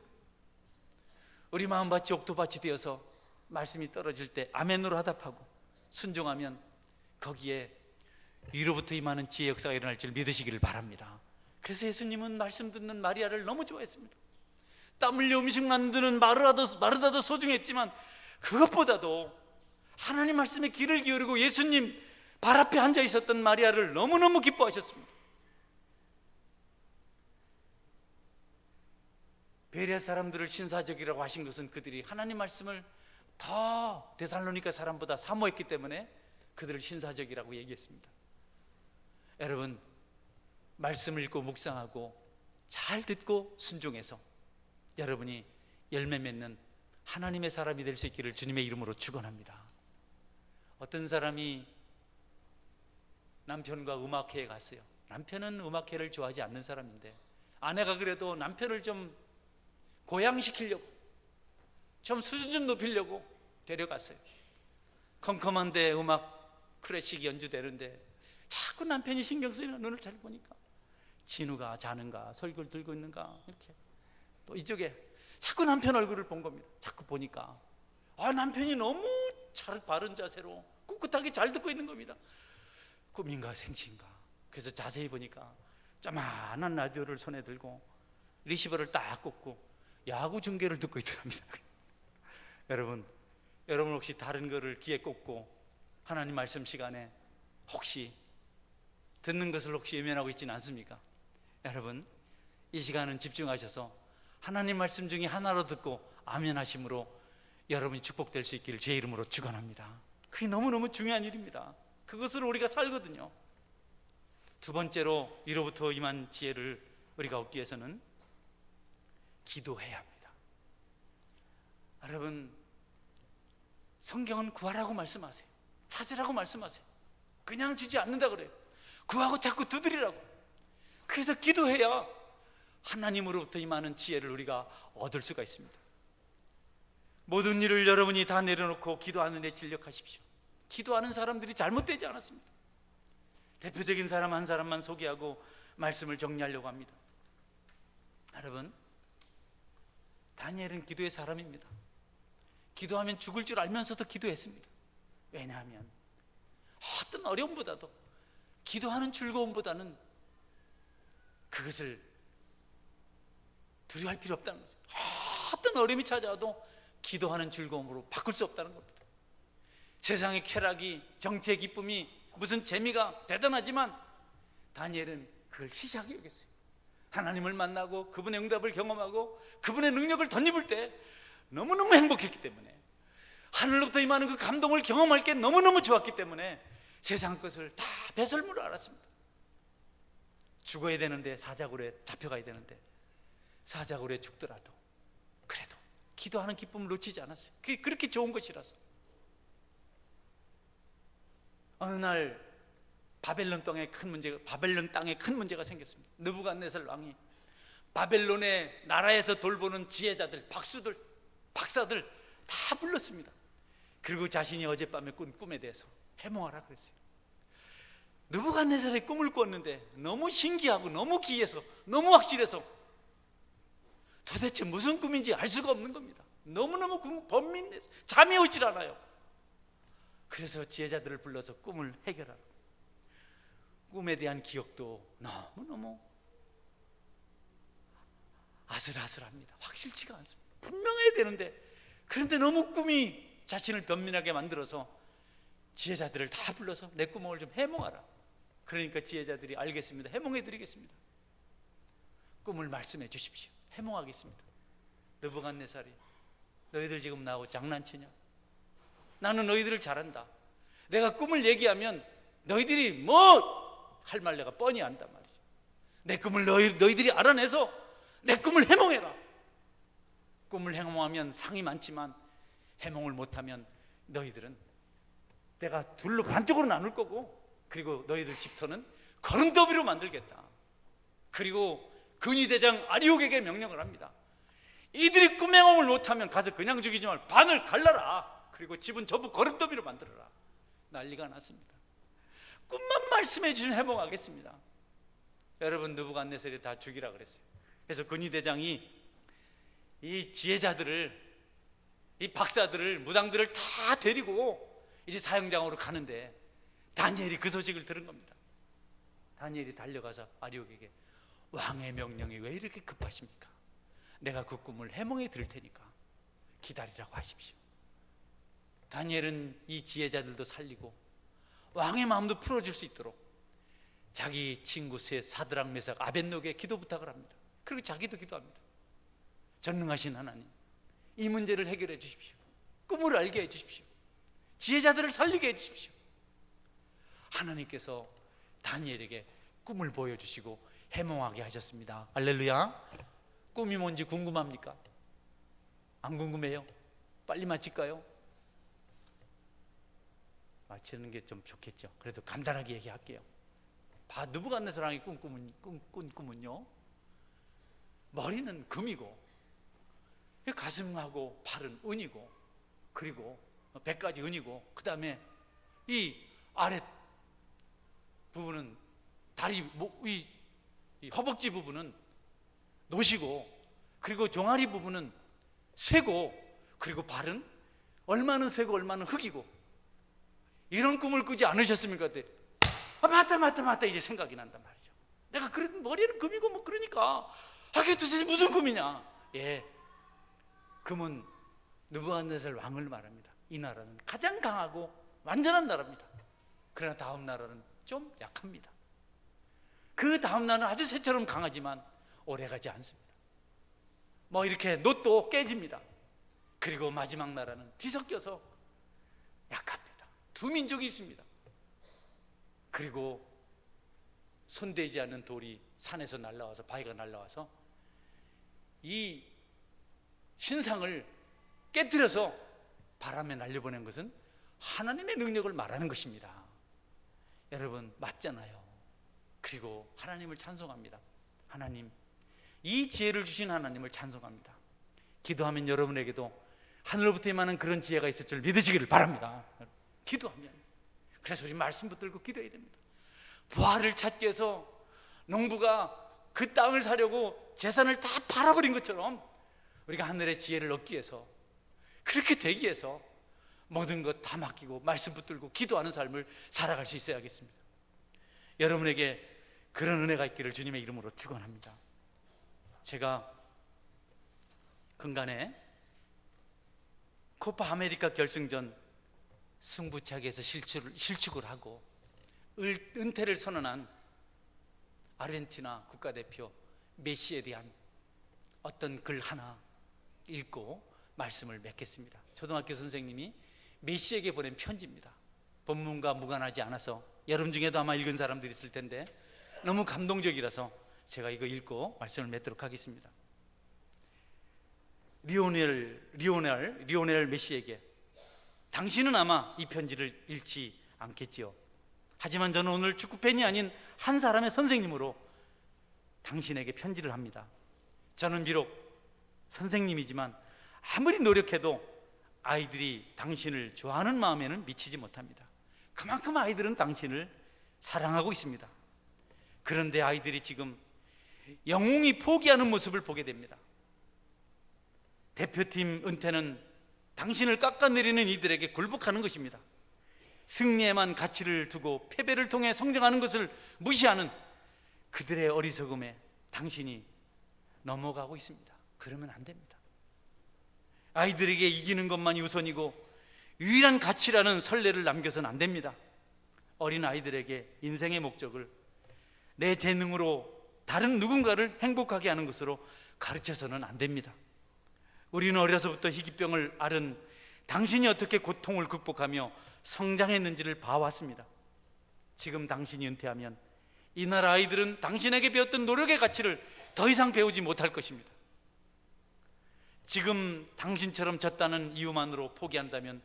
우리 마음밭이 옥토밭이 되어서 말씀이 떨어질 때 아멘으로 화답하고 순종하면 거기에 위로부터 임하는 지혜 역사가 일어날 줄 믿으시기를 바랍니다. 그래서 예수님은 말씀 듣는 마리아를 너무 좋아했습니다. 땀 흘려 음식 만드는 마르다도 소중했지만 그것보다도 하나님 말씀에 귀를 기울이고 예수님 발 앞에 앉아 있었던 마리아를 너무너무 기뻐하셨습니다. 베레아 사람들을 신사적이라고 하신 것은 그들이 하나님 말씀을 더 데살로니가 사람보다 사모했기 때문에 그들을 신사적이라고 얘기했습니다. 여러분, 말씀을 읽고 묵상하고 잘 듣고 순종해서 여러분이 열매 맺는 하나님의 사람이 될 수 있기를 주님의 이름으로 축원합니다. 어떤 사람이 남편과 음악회에 갔어요. 남편은 음악회를 좋아하지 않는 사람인데 아내가 그래도 남편을 좀 고양시키려고, 좀 수준 좀 높이려고 데려갔어요. 컴컴한데 음악 클래식 연주되는데 자꾸 남편이 신경 쓰이는 눈을 잘 보니까 진우가 자는가 설교를 들고 있는가 이렇게 또 이쪽에 자꾸 남편 얼굴을 본 겁니다. 자꾸 보니까 남편이 너무 잘 바른 자세로 꿋꿋하게 잘 듣고 있는 겁니다. 꿈인가 생시인가. 그래서 자세히 보니까 조그만한 라디오를 손에 들고 리시버를 딱 꽂고 야구 중계를 듣고 있더랍니다. 여러분 혹시 다른 거를 귀에 꽂고 하나님 말씀 시간에 혹시 듣는 것을 혹시 외면하고 있지는 않습니까? 여러분, 이 시간은 집중하셔서 하나님 말씀 중에 하나로 듣고 아멘 하심으로 여러분이 축복될 수 있기를 주의 이름으로 축원합니다. 그게 너무너무 중요한 일입니다. 그것으로 우리가 살거든요. 두 번째로 위로부터 임한 지혜를 우리가 얻기 위해서는 기도해야 합니다. 여러분, 성경은 구하라고 말씀하세요. 찾으라고 말씀하세요. 그냥 주지 않는다 그래요. 구하고 자꾸 두드리라고. 그래서 기도해야 하나님으로부터 임하는 지혜를 우리가 얻을 수가 있습니다. 모든 일을 여러분이 다 내려놓고 기도하는 데 진력하십시오. 기도하는 사람들이 잘못되지 않았습니다. 대표적인 사람 한 사람만 소개하고 말씀을 정리하려고 합니다. 여러분, 다니엘은 기도의 사람입니다. 기도하면 죽을 줄 알면서도 기도했습니다. 왜냐하면 어떤 어려움보다도, 기도하는 즐거움보다는 그것을 두려워할 필요 없다는 거죠. 어떤 어려움이 찾아와도 기도하는 즐거움으로 바꿀 수 없다는 겁니다. 세상의 쾌락이, 정치의 기쁨이, 무슨 재미가 대단하지만 다니엘은 그걸 시시하게 여겼어요. 하나님을 만나고 그분의 응답을 경험하고 그분의 능력을 덧입을 때 너무너무 행복했기 때문에, 하늘로부터 임하는 그 감동을 경험할 게 너무너무 좋았기 때문에 세상 것을 다 배설물로 알았습니다. 죽어야 되는데, 사자굴에 잡혀가야 되는데, 사자굴에 죽더라도 그래도 기도하는 기쁨을 놓치지 않았어요. 그게 그렇게 좋은 것이라서. 어느 날 바벨론 땅에 큰 문제가 생겼습니다. 느부갓네살 왕이 바벨론의 나라에서 돌보는 지혜자들, 박사들 다 불렀습니다. 그리고 자신이 어젯밤에 꾼 꿈에 대해서 해몽하라 그랬어요. 느부갓네살의 꿈을 꿨는데 너무 신기하고 너무 기이해서, 너무 확실해서 도대체 무슨 꿈인지 알 수가 없는 겁니다. 너무너무 번민해서 잠이 오질 않아요. 그래서 지혜자들을 불러서 꿈을 해결하라. 꿈에 대한 기억도 너무너무 아슬아슬합니다. 확실치가 않습니다. 분명해야 되는데, 그런데 너무 꿈이 자신을 변민하게 만들어서 지혜자들을 다 불러서 내 꿈을 좀 해몽하라. 그러니까 지혜자들이 알겠습니다, 해몽해 드리겠습니다. 꿈을 말씀해 주십시오. 해몽하겠습니다. 느부갓네살이, 너희들 지금 나하고 장난치냐? 나는 너희들을 잘 안다. 내가 꿈을 얘기하면 너희들이 뭐 할 말 내가 뻔히 안단 말이죠. 내 꿈을 너희들이 알아내서 내 꿈을 해몽해라. 꿈을 해몽하면 상이 많지만 해몽을 못하면 너희들은 내가 둘로 반쪽으로 나눌 거고, 그리고 너희들 집터는 거름더비로 만들겠다. 그리고 근위대장 아리옥에게 명령을 합니다. 이들이 꿈 해몽을 못하면 가서 그냥 죽이지 말고 반을 갈라라. 그리고 집은 전부 거름더비로 만들어라. 난리가 났습니다. 꿈만 말씀해 주시면 해몽하겠습니다. 여러분, 느부갓네살이 다 죽이라 그랬어요. 그래서 근위대장이 이 지혜자들을, 이 박사들을, 무당들을 다 데리고 이제 사형장으로 가는데, 다니엘이 그 소식을 들은 겁니다. 다니엘이 달려가서 아리옥에게, 왕의 명령이 왜 이렇게 급하십니까? 내가 그 꿈을 해몽해 드릴 테니까 기다리라고 하십시오. 다니엘은 이 지혜자들도 살리고 왕의 마음도 풀어줄 수 있도록 자기 친구 셋, 사드락, 메삭, 아벳노고에 기도 부탁을 합니다. 그리고 자기도 기도합니다. 전능하신 하나님, 이 문제를 해결해 주십시오. 꿈을 알게 해 주십시오. 지혜자들을 살리게 해 주십시오. 하나님께서 다니엘에게 꿈을 보여주시고 해몽하게 하셨습니다. 할렐루야. 꿈이 뭔지 궁금합니까? 안 궁금해요? 빨리 마칠까요? 마치는 게 좀 좋겠죠. 그래도 간단하게 얘기할게요. 느부갓네살 왕이 꾼 꿈은요, 머리는 금이고 가슴하고 팔은 은이고, 그리고 배까지 은이고, 그 다음에 이 아래 부분은 다리, 이 허벅지 부분은 노시고, 그리고 종아리 부분은 쇠고, 그리고 발은 얼마는 쇠고 얼마는 흙이고, 이런 꿈을 꾸지 않으셨습니까? 그때 맞다 이제 생각이 난단 말이죠. 내가 그래도 머리는 금이고 뭐 그러니까 그게 도대체 무슨 꿈이냐? 예, 금은 느부갓네살 왕을 말합니다. 이 나라는 가장 강하고 완전한 나라입니다. 그러나 다음 나라는 좀 약합니다. 그 다음 나라는 아주 새처럼 강하지만 오래가지 않습니다. 뭐 이렇게 놋도 깨집니다. 그리고 마지막 나라는 뒤섞여서 약합니다. 두 민족이 있습니다. 그리고 손대지 않는 돌이 산에서 날라와서, 바위가 날라와서 이 신상을 깨뜨려서 바람에 날려보낸 것은 하나님의 능력을 말하는 것입니다. 여러분 맞잖아요. 그리고 하나님을 찬송합니다. 하나님, 이 지혜를 주신 하나님을 찬송합니다. 기도하면 여러분에게도 하늘로부터 임하는 그런 지혜가 있을 줄 믿으시기를 바랍니다. 기도하면. 그래서 우리 말씀 붙들고 기도해야 됩니다. 부활을 찾기 위해서 농부가 그 땅을 사려고 재산을 다 팔아버린 것처럼 우리가 하늘의 지혜를 얻기 위해서, 그렇게 되기 위해서 모든 것 다 맡기고 말씀 붙들고 기도하는 삶을 살아갈 수 있어야겠습니다. 여러분에게 그런 은혜가 있기를 주님의 이름으로 축원합니다. 제가 근간에 코파 아메리카 결승전 승부차기에서 실축을 하고 은퇴를 선언한 아르헨티나 국가대표 메시에 대한 어떤 글 하나 읽고 말씀을 맺겠습니다. 초등학교 선생님이 메시에게 보낸 편지입니다. 본문과 무관하지 않아서 여러분 중에도 아마 읽은 사람들이 있을 텐데 너무 감동적이라서 제가 이거 읽고 말씀을 맺도록 하겠습니다. 리오넬 메시에게, 당신은 아마 이 편지를 읽지 않겠지요. 하지만 저는 오늘 축구팬이 아닌 한 사람의 선생님으로 당신에게 편지를 합니다. 저는 비록 선생님이지만 아무리 노력해도 아이들이 당신을 좋아하는 마음에는 미치지 못합니다. 그만큼 아이들은 당신을 사랑하고 있습니다. 그런데 아이들이 지금 영웅이 포기하는 모습을 보게 됩니다. 대표팀 은퇴는 당신을 깎아내리는 이들에게 굴복하는 것입니다. 승리에만 가치를 두고 패배를 통해 성장하는 것을 무시하는 그들의 어리석음에 당신이 넘어가고 있습니다. 그러면 안 됩니다. 아이들에게 이기는 것만이 우선이고 유일한 가치라는 선례를 남겨서는 안 됩니다. 어린 아이들에게 인생의 목적을 내 재능으로 다른 누군가를 행복하게 하는 것으로 가르쳐서는 안 됩니다. 우리는 어려서부터 희귀병을 앓은 당신이 어떻게 고통을 극복하며 성장했는지를 봐왔습니다. 지금 당신이 은퇴하면 이 나라 아이들은 당신에게 배웠던 노력의 가치를 더 이상 배우지 못할 것입니다. 지금 당신처럼 졌다는 이유만으로 포기한다면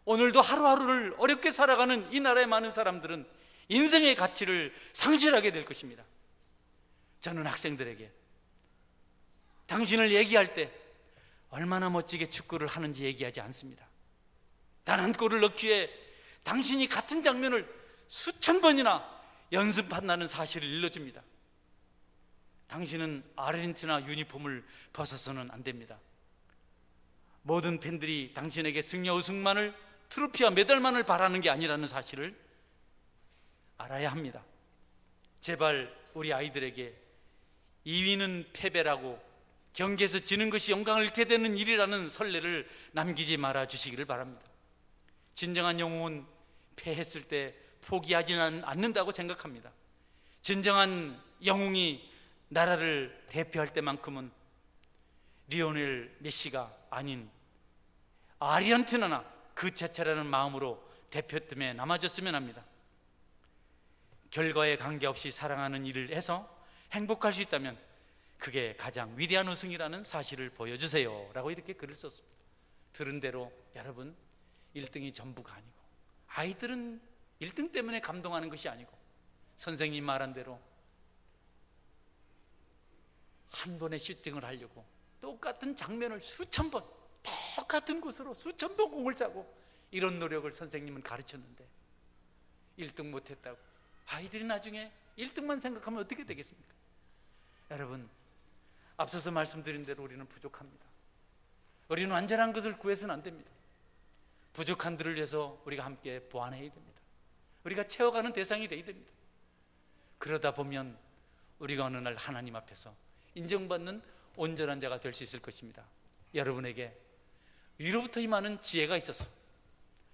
오늘도 하루하루를 어렵게 살아가는 이 나라의 많은 사람들은 인생의 가치를 상실하게 될 것입니다. 저는 학생들에게 당신을 얘기할 때 얼마나 멋지게 축구를 하는지 얘기하지 않습니다. 단 한 골을 넣기 위해 당신이 같은 장면을 수천 번이나 연습한다는 사실을 일러줍니다. 당신은 아르헨티나 유니폼을 벗어서는 안 됩니다. 모든 팬들이 당신에게 승리와 우승만을, 트로피와 메달만을 바라는 게 아니라는 사실을 알아야 합니다. 제발 우리 아이들에게 2위는 패배라고, 경기에서 지는 것이 영광을 잃게 되는 일이라는 선례를 남기지 말아 주시기를 바랍니다. 진정한 영웅은 패했을 때 포기하지는 않는다고 생각합니다. 진정한 영웅이 나라를 대표할 때만큼은 리오넬 메시가 아닌 아르헨티나나 그 자체라는 마음으로 대표팀에 남아줬으면 합니다. 결과에 관계없이 사랑하는 일을 해서 행복할 수 있다면 그게 가장 위대한 우승이라는 사실을 보여주세요 라고 이렇게 글을 썼습니다. 들은 대로 여러분, 1등이 전부가 아니고, 아이들은 1등 때문에 감동하는 것이 아니고, 선생님 말한 대로 한 번에 슈팅을 하려고 똑같은 장면을 수천 번, 똑같은 곳으로 수천 번 공을 차고, 이런 노력을 선생님은 가르쳤는데 1등 못했다고 아이들이 나중에 1등만 생각하면 어떻게 되겠습니까? 여러분, 앞서서 말씀드린 대로 우리는 부족합니다. 우리는 완전한 것을 구해서는 안 됩니다. 부족한 들을 위해서 우리가 함께 보완해야 됩니다. 우리가 채워가는 대상이 되어야 됩니다. 그러다 보면 우리가 어느 날 하나님 앞에서 인정받는 온전한 자가 될 수 있을 것입니다. 여러분에게 위로부터 임하는 지혜가 있어서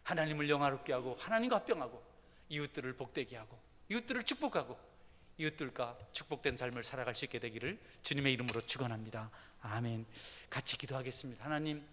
하나님을 영화롭게 하고, 하나님과 합병하고, 이웃들을 복되게 하고, 이웃들을 축복하고, 이웃들과 축복된 삶을 살아갈 수 있게 되기를 주님의 이름으로 축원합니다. 아멘. 같이 기도하겠습니다. 하나님,